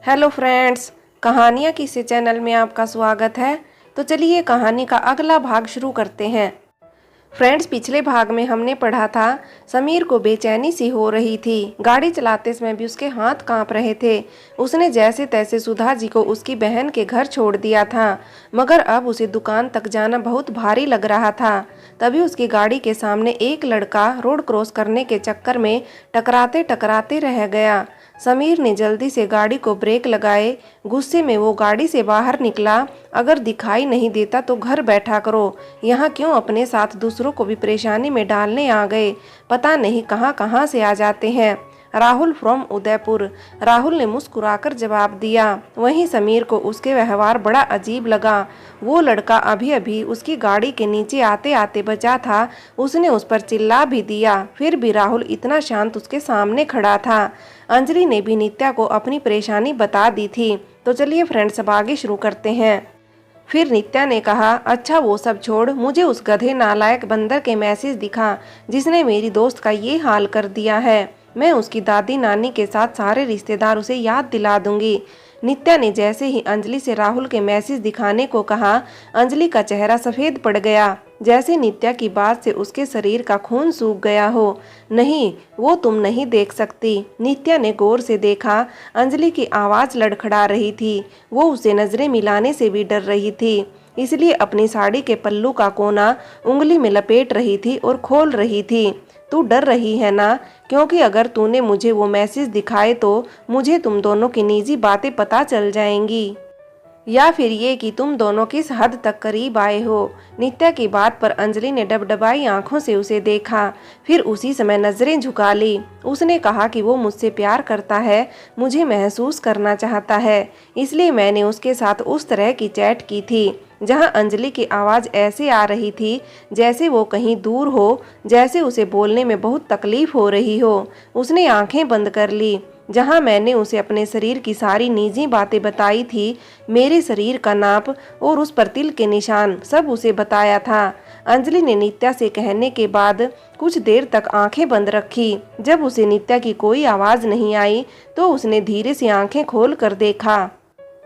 Hello friends, कहानियाँ किसी channel में आपका स्वागत है। तो चलिए कहानी का अगला भाग शुरू करते हैं। फ्रेंड्स, पिछले भाग में हमने पढ़ा था समीर को बेचैनी सी हो रही थी। गाड़ी चलाते समय भी उसके हाथ कांप रहे थे। उसने जैसे तैसे सुधा जी को उसकी बहन के घर छोड़ दिया था, मगर अब उसे दुकान तक जाना बहुत भारी लग रहा था। तभी उसकी गाड़ी के सामने एक लड़का रोड क्रॉस करने के चक्कर में टकराते टकराते रह गया। समीर ने जल्दी से गाड़ी को ब्रेक लगाए। गुस्से में वो गाड़ी से बाहर निकला। अगर दिखाई नहीं देता तो घर बैठा करो, यहाँ क्यों अपने साथ दूसरों को भी परेशानी में डालने आ गए। पता नहीं कहाँ कहाँ से आ जाते हैं। राहुल फ्रॉम उदयपुर, राहुल ने मुस्कुराकर जवाब दिया। वहीं समीर को उसके व्यवहार बड़ा अजीब लगा। वो लड़का अभी अभी उसकी गाड़ी के नीचे आते आते बचा था। उसने उस पर चिल्ला भी दिया, फिर भी राहुल इतना शांत उसके सामने खड़ा था। अंजलि ने भी नित्या को अपनी परेशानी बता दी थी। तो चलिए फ्रेंड्स, अब आगे शुरू करते हैं। फिर नित्या ने कहा, अच्छा वो सब छोड़, मुझे उस गधे नालायक बंदर के मैसेज दिखा जिसने मेरी दोस्त का ये हाल कर दिया है। मैं उसकी दादी नानी के साथ सारे रिश्तेदार उसे याद दिला दूंगी। नित्या ने जैसे ही अंजलि से राहुल के मैसेज दिखाने को कहा, अंजलि का चेहरा सफेद पड़ गया, जैसे नित्या की बात से उसके शरीर का खून सूख गया हो। नहीं, वो तुम नहीं देख सकती। नित्या ने गौर से देखा। अंजलि की आवाज़ लड़खड़ा रही थी। वो उसे नजरें मिलाने से भी डर रही थी, इसलिए अपनी साड़ी के पल्लू का कोना उंगली में लपेट रही थी और खोल रही थी। तू डर रही है ना? क्योंकि अगर तूने मुझे वो मैसेज दिखाए तो मुझे तुम दोनों की निजी बातें पता चल जाएंगी, या फिर ये कि तुम दोनों किस हद तक करीब आए हो। नित्या की बात पर अंजलि ने डबडबाई आंखों से उसे देखा, फिर उसी समय नजरें झुका ली। उसने कहा कि वो मुझसे प्यार करता है, मुझे महसूस करना चाहता है, इसलिए मैंने उसके साथ उस तरह की चैट की थी जहां अंजलि की आवाज़ ऐसे आ रही थी जैसे वो कहीं दूर हो, जैसे उसे बोलने में बहुत तकलीफ हो रही हो। उसने आंखें बंद कर ली। जहां मैंने उसे अपने शरीर की सारी निजी बातें बताई थी, मेरे शरीर का नाप और उस पर तिल के निशान, सब उसे बताया था। अंजलि ने नित्या से कहने के बाद कुछ देर तक आंखें बंद रखी। जब उसे नित्या की कोई आवाज़ नहीं आई तो उसने धीरे से आंखें खोल कर देखा।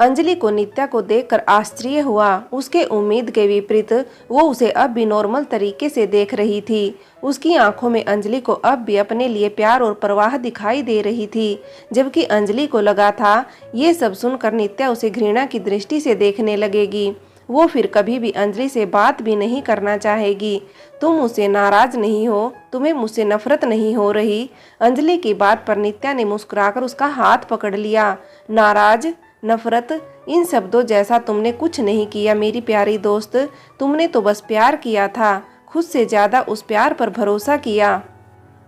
अंजलि को नित्या को देखकर आश्चर्य हुआ। उसके उम्मीद के विपरीत वो उसे अब भी नॉर्मल तरीके से देख रही थी। उसकी आंखों में अंजलि को अब भी अपने लिए प्यार और परवाह दिखाई दे रही थी, जबकि अंजलि को लगा था ये सब सुनकर नित्या उसे घृणा की दृष्टि से देखने लगेगी। वो फिर कभी भी अंजलि से बात भी नहीं करना चाहेगी। तुम मुझसे नाराज नहीं हो? तुम्हें मुझसे नफरत नहीं हो रही? अंजलि की बात पर नित्या ने मुस्कुराकर उसका हाथ पकड़ लिया। नाराज, नफरत, इन शब्दों जैसा तुमने कुछ नहीं किया मेरी प्यारी दोस्त। तुमने तो बस प्यार किया था, खुद से ज्यादा उस प्यार पर भरोसा किया।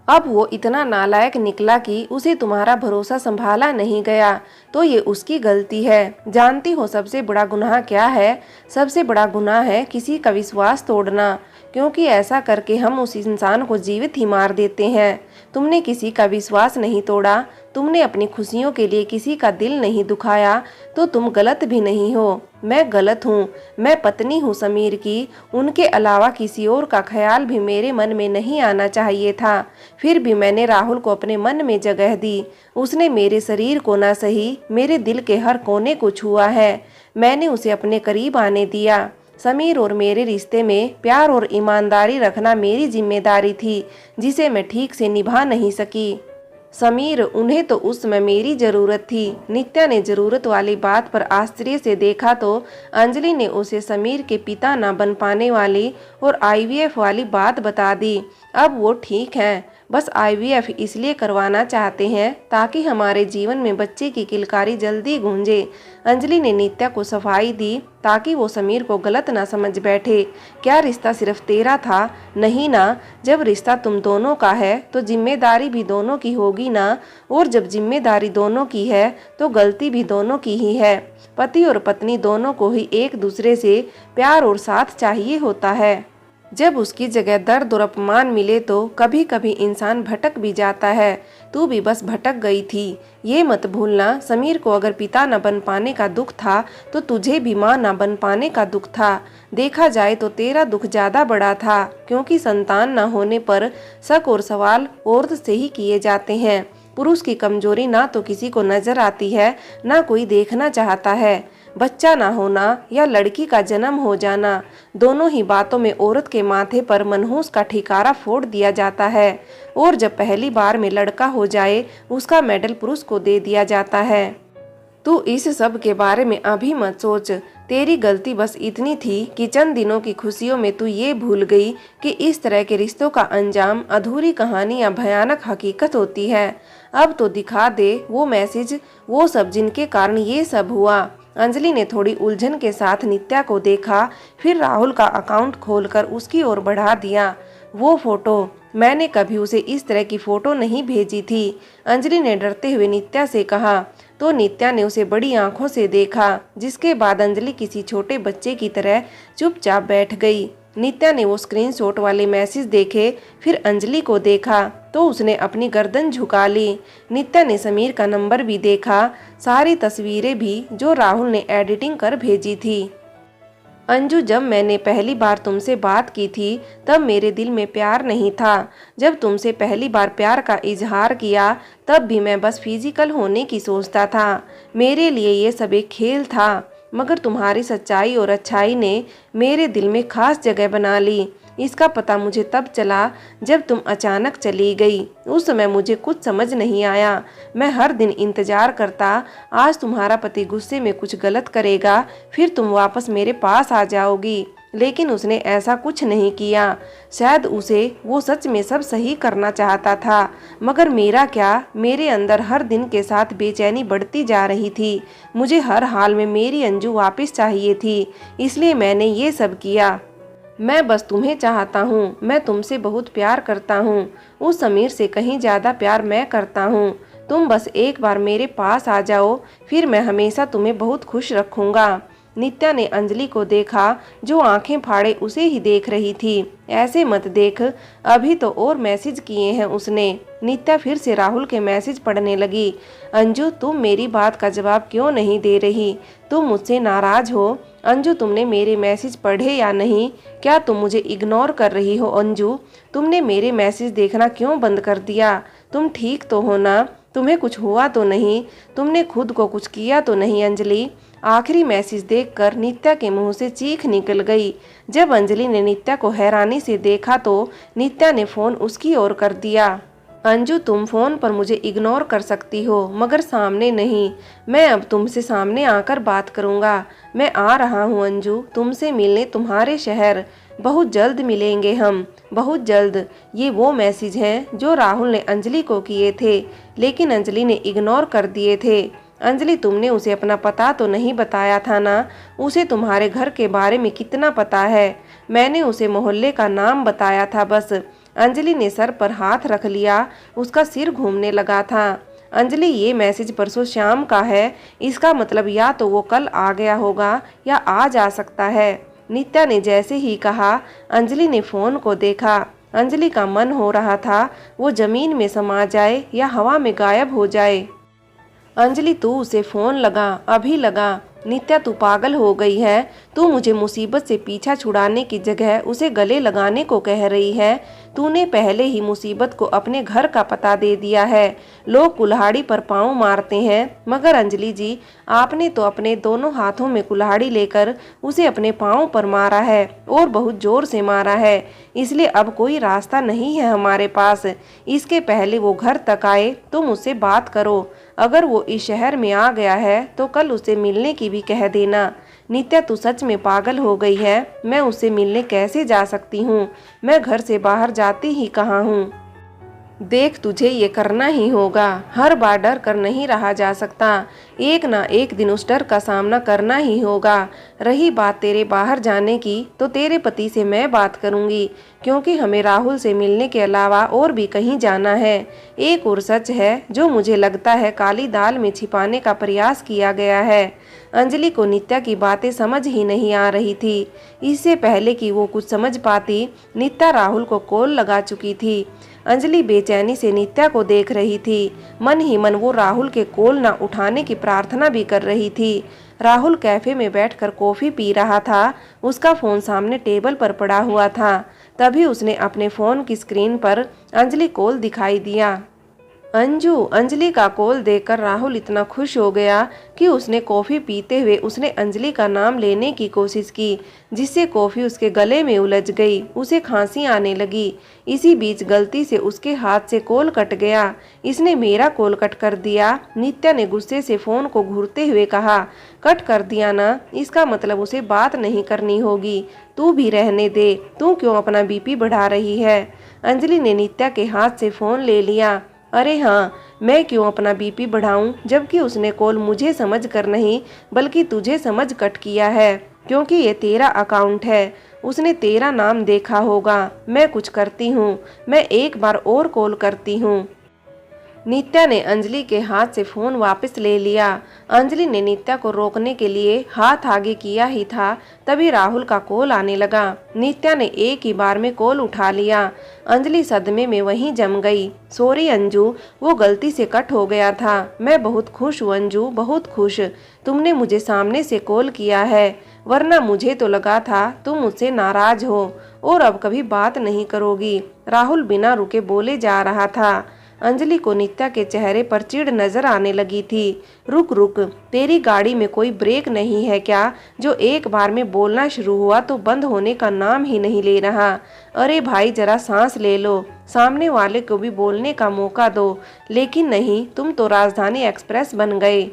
अब वो इतना नालायक निकला कि उसे तुम्हारा भरोसा संभाला नहीं गया, तो ये उसकी गलती है। जानती हो सबसे बड़ा गुनाह क्या है? सबसे बड़ा गुनाह है किसी का विश्वास तोड़ना, क्योंकि ऐसा करके हम उस इंसान को जीवित ही मार देते हैं। तुमने किसी का विश्वास नहीं तोड़ा, तुमने अपनी खुशियों के लिए किसी का दिल नहीं दुखाया, तो तुम गलत भी नहीं हो। मैं गलत हूँ, मैं पत्नी हूँ समीर की, उनके अलावा किसी और का ख्याल भी मेरे मन में नहीं आना चाहिए था। फिर भी मैंने राहुल को अपने मन में जगह दी। उसने मेरे शरीर को ना सही, मेरे दिल के हर कोने को छुआ है। मैंने उसे अपने करीब आने दिया। समीर और मेरे रिश्ते में प्यार और ईमानदारी रखना मेरी जिम्मेदारी थी, जिसे मैं ठीक से निभा नहीं सकी। समीर, उन्हें तो उस समय मेरी जरूरत थी। नित्या ने जरूरत वाली बात पर आश्चर्य से देखा तो अंजलि ने उसे समीर के पिता न बन पाने वाली और आईवीएफ वाली बात बता दी। अब वो ठीक है, बस आईवीएफ इसलिए करवाना चाहते हैं ताकि हमारे जीवन में बच्चे की किलकारी जल्दी गूंजे। अंजलि ने नित्या को सफाई दी ताकि वो समीर को गलत ना समझ बैठे। क्या रिश्ता सिर्फ तेरा था? नहीं ना, जब रिश्ता तुम दोनों का है तो जिम्मेदारी भी दोनों की होगी ना, और जब जिम्मेदारी दोनों की है तो गलती भी दोनों की ही है। पति और पत्नी दोनों को ही एक दूसरे से प्यार और साथ चाहिए होता है। जब उसकी जगह दर्द और अपमान मिले तो कभी कभी इंसान भटक भी जाता है। तू भी बस भटक गई थी, ये मत भूलना। समीर को अगर पिता न बन पाने का दुख था तो तुझे भी माँ न बन पाने का दुख था। देखा जाए तो तेरा दुख ज्यादा बड़ा था, क्योंकि संतान न होने पर शक और सवाल औरत से ही किए जाते हैं। पुरुष की कमजोरी ना तो किसी को नजर आती है, ना कोई देखना चाहता है। बच्चा ना होना या लड़की का जन्म हो जाना, दोनों ही बातों में औरत के माथे पर मनहूस का ठिकारा फोड़ दिया जाता है। और जब पहली बार में लड़का हो जाए, उसका मेडल पुरुष को दे दिया जाता है। तू इस सब के बारे में अभी मत सोच। तेरी गलती बस इतनी थी कि चंद दिनों की खुशियों में तू ये भूल गई कि इस तरह के रिश्तों का अंजाम अधूरी कहानी या भयानक हकीकत होती है। अब तो दिखा दे वो मैसेज, वो सब जिनके कारण ये सब हुआ। अंजलि ने थोड़ी उलझन के साथ नित्या को देखा, फिर राहुल का अकाउंट खोलकर उसकी ओर बढ़ा दिया। वो फोटो, मैंने कभी उसे इस तरह की फोटो नहीं भेजी थी, अंजलि ने डरते हुए नित्या से कहा। तो नित्या ने उसे बड़ी आंखों से देखा, जिसके बाद अंजलि किसी छोटे बच्चे की तरह चुपचाप बैठ गई। नित्या ने वो स्क्रीनशॉट वाले मैसेज देखे, फिर अंजलि को देखा तो उसने अपनी गर्दन झुका ली। नित्या ने समीर का नंबर भी देखा, सारी तस्वीरें भी जो राहुल ने एडिटिंग कर भेजी थी। अंजू, जब मैंने पहली बार तुमसे बात की थी तब मेरे दिल में प्यार नहीं था। जब तुमसे पहली बार प्यार का इजहार किया तब भी मैं बस फिजिकल होने की सोचता था। मेरे लिए ये सब एक खेल था, मगर तुम्हारी सच्चाई और अच्छाई ने मेरे दिल में खास जगह बना ली। इसका पता मुझे तब चला जब तुम अचानक चली गई। उस समय मुझे कुछ समझ नहीं आया। मैं हर दिन इंतजार करता, आज तुम्हारा पति गुस्से में कुछ गलत करेगा, फिर तुम वापस मेरे पास आ जाओगी। लेकिन उसने ऐसा कुछ नहीं किया। शायद उसे वो सच में सब सही करना चाहता था, मगर मेरा क्या, मेरे अंदर हर दिन के साथ बेचैनी बढ़ती जा रही थी। मुझे हर हाल में मेरी अंजू वापस चाहिए थी, इसलिए मैंने ये सब किया। मैं बस तुम्हें चाहता हूँ, मैं तुमसे बहुत प्यार करता हूँ। उस समीर से कहीं ज़्यादा प्यार मैं करता हूँ। तुम बस एक बार मेरे पास आ जाओ, फिर मैं हमेशा तुम्हें बहुत खुश रखूँगा। नित्या ने अंजलि को देखा, जो आंखें फाड़े उसे ही देख रही थी। ऐसे मत देख, अभी तो और मैसेज किए हैं उसने। नित्या फिर से राहुल के मैसेज पढ़ने लगी। अंजू, तुम मेरी बात का जवाब क्यों नहीं दे रही? तुम मुझसे नाराज हो? अंजू, तुमने मेरे मैसेज पढ़े या नहीं? क्या तुम मुझे इग्नोर कर रही हो? अंजू, तुमने मेरे मैसेज देखना क्यों बंद कर दिया? तुम ठीक तो हो ना? तुम्हें कुछ हुआ तो नहीं? तुमने खुद को कुछ किया तो नहीं? अंजलि, आखिरी मैसेज देखकर नित्या के मुंह से चीख निकल गई। जब अंजलि ने नित्या को हैरानी से देखा तो नित्या ने फोन उसकी ओर कर दिया। अंजू, तुम फोन पर मुझे इग्नोर कर सकती हो, मगर सामने नहीं। मैं अब तुमसे सामने आकर बात करूंगा। मैं आ रहा हूँ अंजू, तुमसे मिलने तुम्हारे शहर। बहुत जल्द मिलेंगे हम, बहुत जल्द। ये वो मैसेज हैं जो राहुल ने अंजलि को किए थे, लेकिन अंजलि ने इग्नोर कर दिए थे। अंजलि, तुमने उसे अपना पता तो नहीं बताया था ना? उसे तुम्हारे घर के बारे में कितना पता है? मैंने उसे मोहल्ले का नाम बताया था बस। अंजलि ने सर पर हाथ रख लिया, उसका सिर घूमने लगा था। अंजलि, ये मैसेज परसों शाम का है, इसका मतलब या तो वो कल आ गया होगा या आज आ सकता है। नित्या ने जैसे ही कहा, अंजलि ने फोन को देखा। अंजलि का मन हो रहा था वो जमीन में समा जाए या हवा में गायब हो जाए। अंजलि, तू उसे फोन लगा, अभी लगा। नित्या, तू पागल हो गई है? तू मुझे मुसीबत से पीछा छुड़ाने की जगह उसे गले लगाने को कह रही है। तूने पहले ही मुसीबत को अपने घर का पता दे दिया है। लोग कुल्हाड़ी पर पाँव मारते हैं, मगर अंजलि जी, आपने तो अपने दोनों हाथों में कुल्हाड़ी लेकर उसे अपने पाँव पर मारा है, और बहुत जोर से मारा है। इसलिए अब कोई रास्ता नहीं है हमारे पास। इसके पहले वो घर तक आए तो मुझसे बात करो। अगर वो इस शहर में आ गया है तो कल उसे मिलने की भी कह देना। नित्या, तू सच में पागल हो गई है? मैं उससे मिलने कैसे जा सकती हूँ? मैं घर से बाहर जाती ही कहाँ हूँ। देख, तुझे ये करना ही होगा। हर बार डर कर नहीं रहा जा सकता। एक ना एक दिन उस डर का सामना करना ही होगा। रही बात तेरे बाहर जाने की, तो तेरे पति से मैं बात करूंगी, क्योंकि हमें राहुल से मिलने के अलावा और भी कहीं जाना है। एक और सच है जो मुझे लगता है काली दाल में छिपाने का प्रयास किया गया है। अंजलि को नित्या की बातें समझ ही नहीं आ रही थी। इससे पहले कि वो कुछ समझ पाती, नित्या राहुल को कॉल लगा चुकी थी। अंजलि बेचैनी से नित्या को देख रही थी। मन ही मन वो राहुल के कॉल न उठाने की प्रार्थना भी कर रही थी। राहुल कैफे में बैठकर कॉफी पी रहा था। उसका फोन सामने टेबल पर पड़ा हुआ था। तभी उसने अपने फोन की स्क्रीन पर अंजलि कॉल दिखाई दिया। अंजू, अंजलि का कॉल देखकर राहुल इतना खुश हो गया कि उसने कॉफी पीते हुए उसने अंजलि का नाम लेने की कोशिश की, जिससे कॉफी उसके गले में उलझ गई। उसे खांसी आने लगी। इसी बीच गलती से उसके हाथ से कॉल कट गया। इसने मेरा कॉल कट कर दिया। नित्या ने गुस्से से फोन को घूरते हुए कहा। कट कर दिया ना, इसका मतलब उसे बात नहीं करनी होगी। तू भी रहने दे, तू क्यों अपना बीपी बढ़ा रही है। अंजलि ने नित्या के हाथ से फोन ले लिया। अरे हाँ, मैं क्यों अपना बीपी बढ़ाऊं, जबकि उसने कॉल मुझे समझ कर नहीं बल्कि तुझे समझ कट किया है, क्योंकि ये तेरा अकाउंट है। उसने तेरा नाम देखा होगा। मैं कुछ करती हूँ, मैं एक बार और कॉल करती हूँ। नित्या ने अंजलि के हाथ से फोन वापस ले लिया। अंजलि ने नित्या को रोकने के लिए हाथ आगे किया ही था, तभी राहुल का कॉल आने लगा। नित्या ने एक ही बार में कॉल उठा लिया। अंजलि सदमे में वहीं जम गई। सॉरी अंजू, वो गलती से कट हो गया था। मैं बहुत खुश हूँ अंजू, बहुत खुश। तुमने मुझे सामने से कॉल किया है, वरना मुझे तो लगा था तुम मुझसे नाराज हो और अब कभी बात नहीं करोगी। राहुल बिना रुके बोले जा रहा था। अंजलि को नित्या के चेहरे पर चिढ़ नजर आने लगी थी। रुक रुक, तेरी गाड़ी में कोई ब्रेक नहीं है क्या, जो एक बार में बोलना शुरू हुआ तो बंद होने का नाम ही नहीं ले रहा। अरे भाई, जरा सांस ले लो, सामने वाले को भी बोलने का मौका दो। लेकिन नहीं, तुम तो राजधानी एक्सप्रेस बन गए।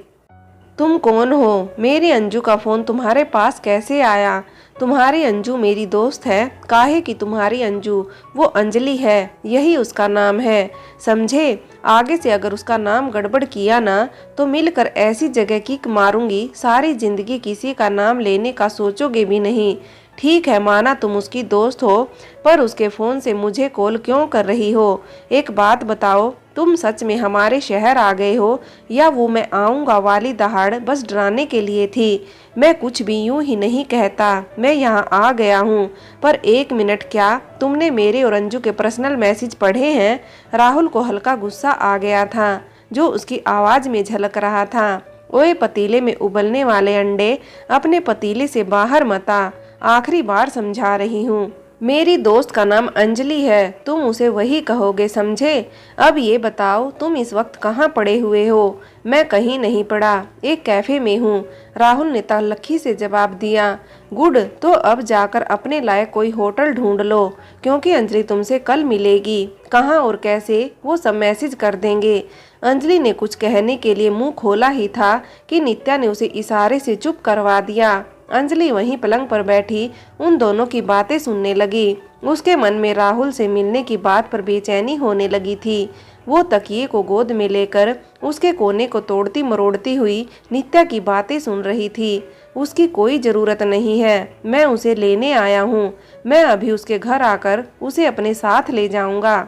तुम कौन हो? मेरी अंजू का फोन तुम्हारे पास कैसे आया? तुम्हारी अंजू मेरी दोस्त है। काहे कि तुम्हारी अंजू, वो अंजलि है, यही उसका नाम है, समझे। आगे से अगर उसका नाम गड़बड़ किया ना तो मिलकर ऐसी जगह किक मारूंगी, सारी जिंदगी किसी का नाम लेने का सोचोगे भी नहीं। ठीक है, माना तुम उसकी दोस्त हो, पर उसके फोन से मुझे कॉल क्यों कर रही हो? एक बात बताओ, तुम सच में हमारे शहर आ गए हो या वो मैं आऊँगा वाली दहाड़ बस डराने के लिए थी? मैं कुछ भी यूं ही नहीं कहता, मैं यहाँ आ गया हूँ। पर एक मिनट, क्या तुमने मेरे और अंजू के पर्सनल मैसेज पढ़े हैं? राहुल को हल्का गुस्सा आ गया था, जो उसकी आवाज़ में झलक रहा था। ओए, पतीले में उबलने वाले अंडे अपने पतीले से बाहर मत आ। आखिरी बार समझा रही हूँ। मेरी दोस्त का नाम अंजलि है, तुम उसे वही कहोगे, समझे। अब ये बताओ, तुम इस वक्त कहाँ पड़े हुए हो? मैं कहीं नहीं पड़ा, एक कैफे में हूँ। राहुल ने तल्खी से जवाब दिया। गुड, तो अब जाकर अपने लायक कोई होटल ढूंढ लो, क्योंकि अंजलि तुमसे कल मिलेगी। कहाँ और कैसे, वो सब मैसेज कर देंगे। अंजलि ने कुछ कहने के लिए मुंह खोला ही था कि नित्या ने उसे इशारे से चुप करवा दिया। अंजलि वहीं पलंग पर बैठी उन दोनों की बातें सुनने लगी। उसके मन में राहुल से मिलने की बात पर बेचैनी होने लगी थी। वो तकिए को गोद में लेकर उसके कोने को तोड़ती मरोड़ती हुई नित्या की बातें सुन रही थी। उसकी कोई जरूरत नहीं है, मैं उसे लेने आया हूँ। मैं अभी उसके घर आकर उसे अपने साथ ले जाऊंगा।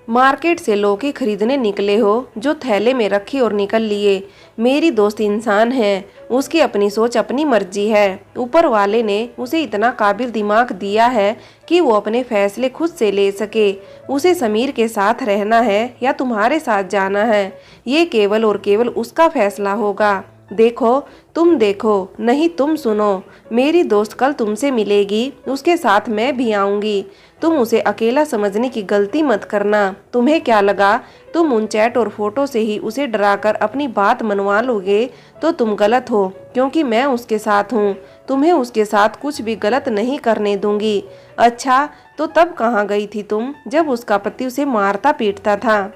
मार्केट से लौकी खरीदने निकले हो, जो थैले में रखी और निकल लिए। मेरी दोस्त इंसान है, उसकी अपनी सोच अपनी मर्जी है। ऊपर वाले ने उसे इतना काबिल दिमाग दिया है कि वो अपने फैसले खुद से ले सके। उसे समीर के साथ रहना है या तुम्हारे साथ जाना है, ये केवल और केवल उसका फैसला होगा। देखो, तुम देखो, नहीं तुम सुनो। मेरी दोस्त कल तुमसे मिलेगी, उसके साथ मैं भी आऊंगी। तुम उसे अकेला समझने की गलती मत करना। तुम्हें क्या लगा, तुम उन चैट और फोटो से ही उसे डराकर अपनी बात मनवा लोगे? तो तुम गलत हो, क्योंकि मैं उसके साथ हूँ। तुम्हें उसके साथ कुछ भी गलत नहीं करने दूंगी। अच्छा, तो तब कहाँ गई थी तुम, जब उसका पति उसे मारता पीटता था?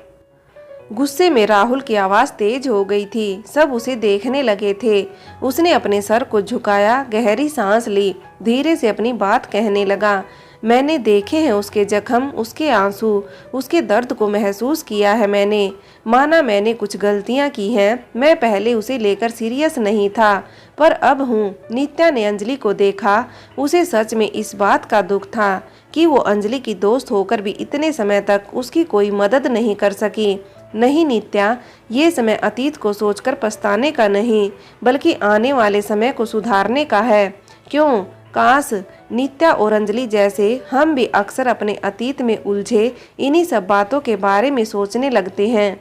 गुस्से में राहुल की आवाज़ तेज हो गई थी। सब उसे देखने लगे थे। उसने अपने सर को झुकाया, गहरी सांस ली, धीरे से अपनी बात कहने लगा। मैंने देखे हैं उसके जख्म, उसके आंसू, उसके दर्द को महसूस किया है मैंने। माना मैंने कुछ गलतियां की हैं, मैं पहले उसे लेकर सीरियस नहीं था, पर अब हूँ। नित्या ने अंजलि को देखा। उसे सच में इस बात का दुख था कि वो अंजलि की दोस्त होकर भी इतने समय तक उसकी कोई मदद नहीं कर सकी। नहीं नित्या, ये समय अतीत को सोचकर पछताने का नहीं, बल्कि आने वाले समय को सुधारने का है। क्यों? काश नित्या और अंजलि जैसे हम भी अक्सर अपने अतीत में उलझे इन्हीं सब बातों के बारे में सोचने लगते हैं।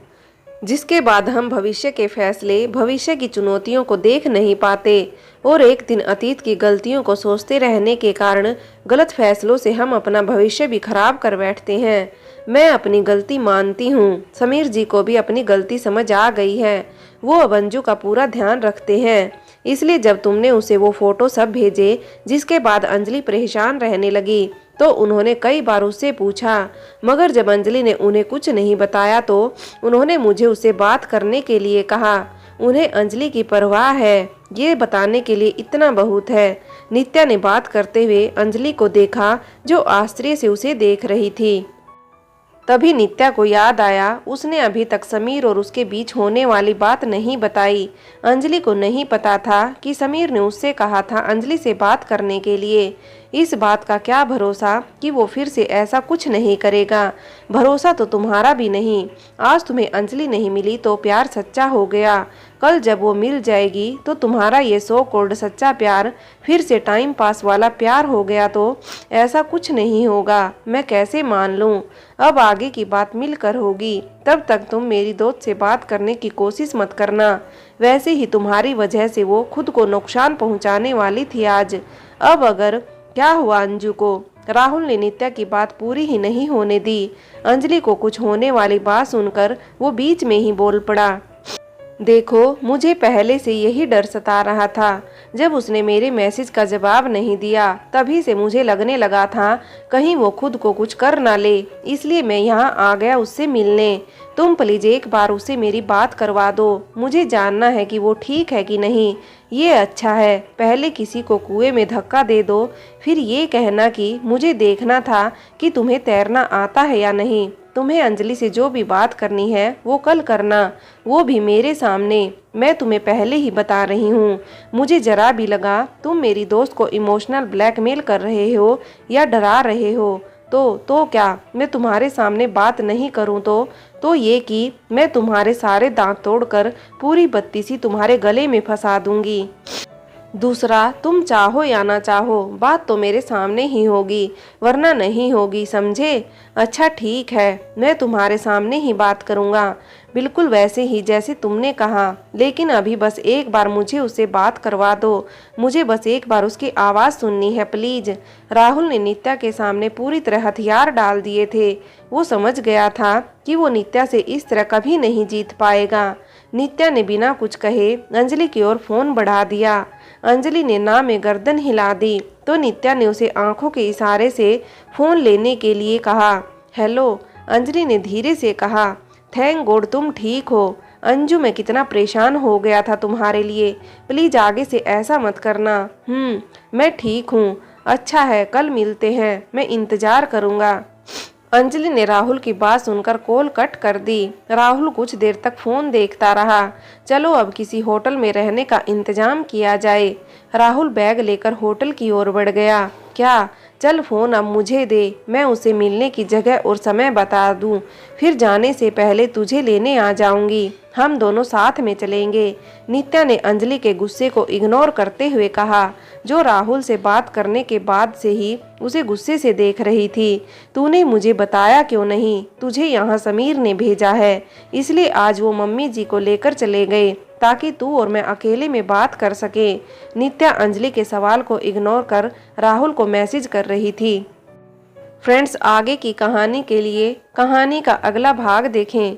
जिसके बाद हम भविष्य के फैसले, भविष्य की चुनौतियों को देख नहीं पाते और एक दिन अतीत की गलतियों को सोचते रहने के कारण गलत फैसलों से हम अपना भविष्य भी खराब कर बैठते हैं। मैं अपनी गलती मानती हूँ। समीर जी को भी अपनी गलती समझ आ गई है। वो अब अंजू का पूरा ध्यान रखते हैं। इसलिए जब तुमने उसे वो फोटो सब भेजे जिसके बाद अंजलि परेशान रहने लगी तो उन्होंने कई बार उससे पूछा, मगर जब अंजलि ने उन्हें कुछ नहीं बताया तो उन्होंने मुझे उससे बात करने के लिए कहा। उन्हें अंजलि की परवाह है, ये बताने के लिए इतना बहुत है। नित्या ने बात करते हुए अंजलि को देखा जो आश्चर्य से उसे देख रही थी। तभी नित्या को याद आया उसने अभी तक समीर और उसके बीच होने वाली बात नहीं बताई। अंजलि को नहीं पता था कि समीर ने उससे कहा था अंजलि से बात करने के लिए। इस बात का क्या भरोसा कि वो फिर से ऐसा कुछ नहीं करेगा। भरोसा तो तुम्हारा भी नहीं। आज तुम्हें अंजलि नहीं मिली तो प्यार सच्चा हो गया। कल जब वो मिल जाएगी तो तुम्हारा ये सो कॉल्ड सच्चा प्यार फिर से टाइम पास वाला प्यार हो गया तो ऐसा कुछ नहीं होगा। मैं कैसे मान लूं? अब आगे की बात मिलकर होगी। तब तक तुम मेरी दोस्त से बात करने की कोशिश मत करना। वैसे ही तुम्हारी वजह से वो खुद को नुकसान पहुंचाने वाली थी आज। अब अगर क्या हुआ अंजू को? राहुल ने नित्या की बात पूरी ही नहीं होने दी। अंजलि को कुछ होने वाली बात सुनकर वो बीच में ही बोल पड़ा। देखो, मुझे पहले से यही डर सता रहा था। जब उसने मेरे मैसेज का जवाब नहीं दिया तभी से मुझे लगने लगा था कहीं वो खुद को कुछ कर ना ले, इसलिए मैं यहाँ आ गया उससे मिलने। तुम प्लीज एक बार उससे मेरी बात करवा दो। मुझे जानना है कि वो ठीक है कि नहीं। ये अच्छा है, पहले किसी को कुएं में धक्का दे दो, फिर ये कहना कि मुझे देखना था कि तुम्हें तैरना आता है या नहीं। तुम्हें अंजलि से जो भी बात करनी है वो कल करना, वो भी मेरे सामने। मैं तुम्हें पहले ही बता रही हूँ। मुझे जरा भी लगा तुम मेरी दोस्त को इमोशनल ब्लैकमेल कर रहे हो या डरा रहे हो तो क्या मैं तुम्हारे सामने बात नहीं करूं तो ये कि मैं तुम्हारे सारे दांत तोड़कर पूरी बत्ती सी तुम्हारे गले में फंसा दूंगी। दूसरा, तुम चाहो या ना चाहो बात तो मेरे सामने ही होगी, वरना नहीं होगी, समझे? अच्छा ठीक है, मैं तुम्हारे सामने ही बात करूँगा, बिल्कुल वैसे ही जैसे तुमने कहा। लेकिन अभी बस एक बार मुझे उससे बात करवा दो। मुझे बस एक बार उसकी आवाज़ सुननी है प्लीज। राहुल ने नित्या के सामने पूरी तरह हथियार डाल दिए थे। वो समझ गया था कि वो नित्या से इस तरह कभी नहीं जीत पाएगा। नित्या ने बिना कुछ कहे अंजलि की ओर फोन बढ़ा दिया। अंजलि ने ना में गर्दन हिला दी तो नित्या ने उसे आंखों के इशारे से फोन लेने के लिए कहा। हेलो, अंजलि ने धीरे से कहा। थैंक गॉड तुम ठीक हो। अंजू, मैं कितना परेशान हो गया था तुम्हारे लिए। प्लीज आगे से ऐसा मत करना। मैं ठीक हूँ। अच्छा है, कल मिलते हैं, मैं इंतजार करूँगा। अंजलि ने राहुल की बात सुनकर कॉल कट कर दी। राहुल कुछ देर तक फोन देखता रहा। चलो अब किसी होटल में रहने का इंतजाम किया जाए। राहुल बैग लेकर होटल की ओर बढ़ गया। क्या? चल फोन अब मुझे दे, मैं उसे मिलने की जगह और समय बता दूं, फिर जाने से पहले तुझे लेने आ जाऊंगी। हम दोनों साथ में चलेंगे। नित्या ने अंजलि के गुस्से को इग्नोर करते हुए कहा, जो राहुल से बात करने के बाद से ही उसे गुस्से से देख रही थी। तूने मुझे बताया क्यों नहीं? तुझे यहाँ समीर ने भेजा है, इसलिए आज वो मम्मी जी को लेकर चले गए ताकि तू और मैं अकेले में बात कर सके। नित्या अंजलि के सवाल को इग्नोर कर राहुल को मैसेज कर रही थी। फ्रेंड्स, आगे की कहानी के लिए कहानी का अगला भाग देखें।